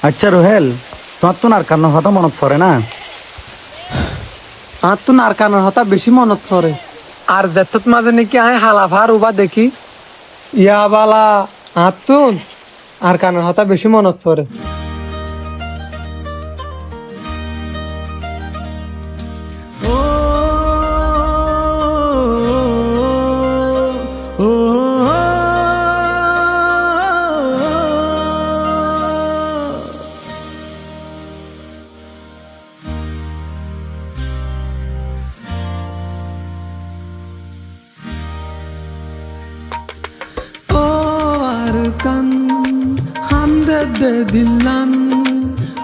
আচ্ছা রোহেল, তোমার তো নারকানোর কথা মনত পড়ে না? আর তো নারকানোর হতা বেশি মনত পড়ে। আর যেত মাঝে নাকি আয় হালাফার উবা দেখি ইয়া বালা আতুন আর কানের হতা বেশি মনত পড়ে। Kan hande de dillan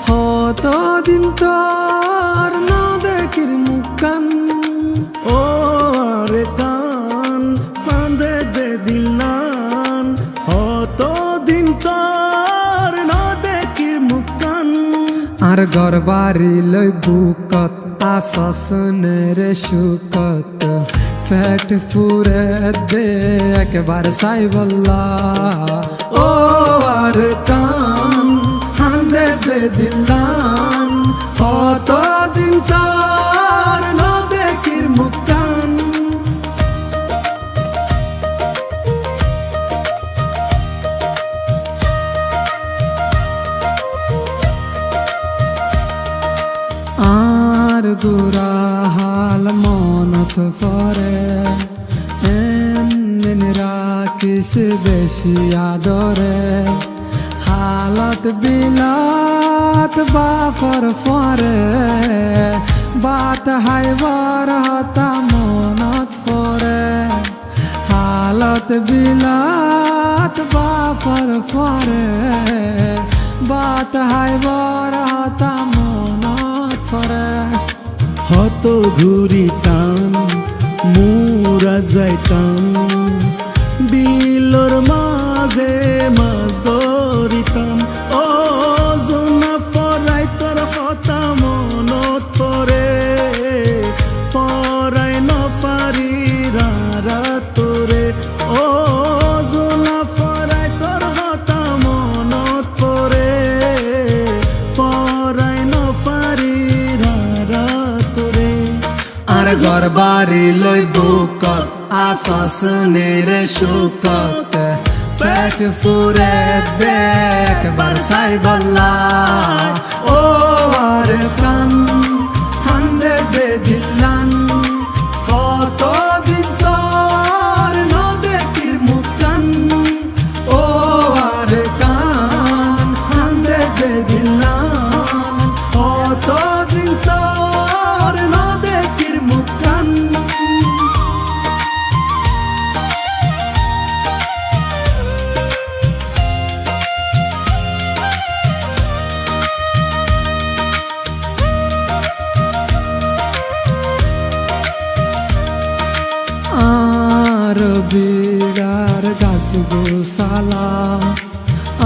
hoto din tor no dekir mukan ও রে কান হান্দে দে দিলান হতো দিন তোর না দেখির মুকান আর গরবারি লই বুকত আসসনের সুকত ফ্যাট ফুরে দে একবার সাইবল্লা ও আর কান হান্দে দে দিলান হতো দিন তোর না দেখির মুকান আর গুরা হাল মনত পরে এমন রাখিস বেশি আদরে হালত বিলাত বাফর ফরে বাত হাইবার হতা মনত পরে হালত বিলাত বাফর ফরে বাত হাইবার হতা মনত পরে হত ঘুরিতাম মুরা যাইতাম বিলর মাঝে মাছ ধরিতাম ও জোনা ফরাই তোর কথা মনত পরে ফরাই নফারি রারা তোরে ও জোনা ফরাই তোর কথা মনত পরে ফরাই নফারি রারা তোরে আর গরবারি লই বুকত আসসনের সুকত ফ্যাট ফুরে দেখ বারসাই বল্লা ও আর কান হান্দে দে দিলান কত দিন তোর ন দেখির মুকান ও আর কান হান্দে দে দিলান কত দিন তোর ন দেখির মুকান আর বিড়ার গাছ গোসালা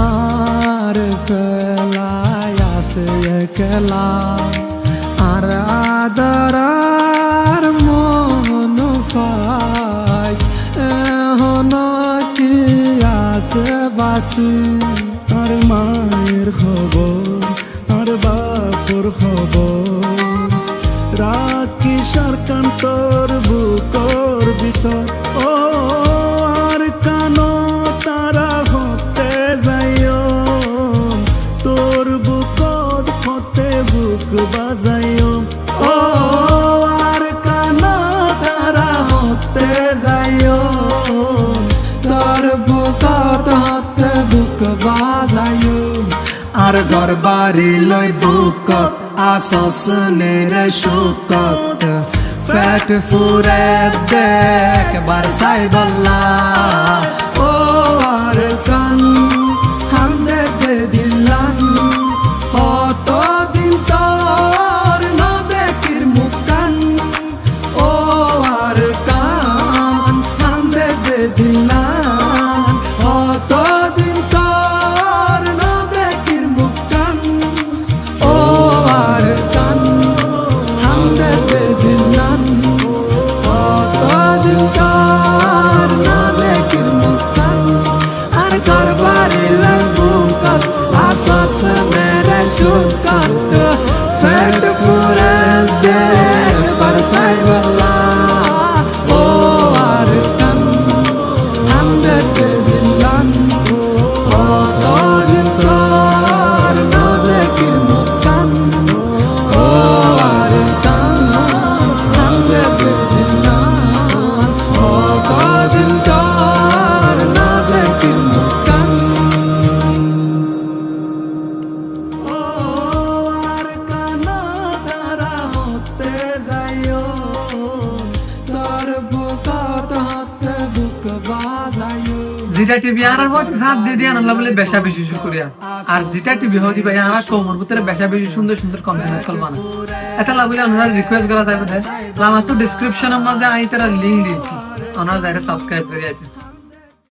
আর ফেলায় আসে একলা আর আদরার মন পাই এখন কি আসে বাসি আর মায়ের খবর আর বাপর খবর রাখি সরকান তোর বুকর ভিতর ও আর কানো তারা হতে যাইও তোর বুকর হতে বুক বাজাইও ও আর কানো তারা হতে যাইও তোর বুকত হাতে বুক বাজায়ু আর গরবারি লই বুকত আসসনের সুকত ফ্যাট ফুরে দেখ বারসাই বল্লা ও আর কান হান্দে দে দিলান কত দিন তোর ন দেখির মুকান ও আর কান হান্দে দে দিলান কত দিন তোর ন দেখির মুকান ও আর কান হান্দে দে দিলান কত দিন তোর ন দেখির যেটা টিভি আর সাথ দিয়ে দিয়ে আনলা বলে বেশা বেশি শুক্রিয়া আর যেটা টিভি হদি ভাই আর কোমর ভিতরে বেশা বেশি সুন্দর সুন্দর কন্টেন্ট কল বানা এটা লাগলে আমরা রিকোয়েস্ট করা যাবে আমার তো ডেসক্রিপশনের মধ্যে আই তারা লিংক দিয়েছি ওনারা যারা সাবস্ক্রাইব করে যাবে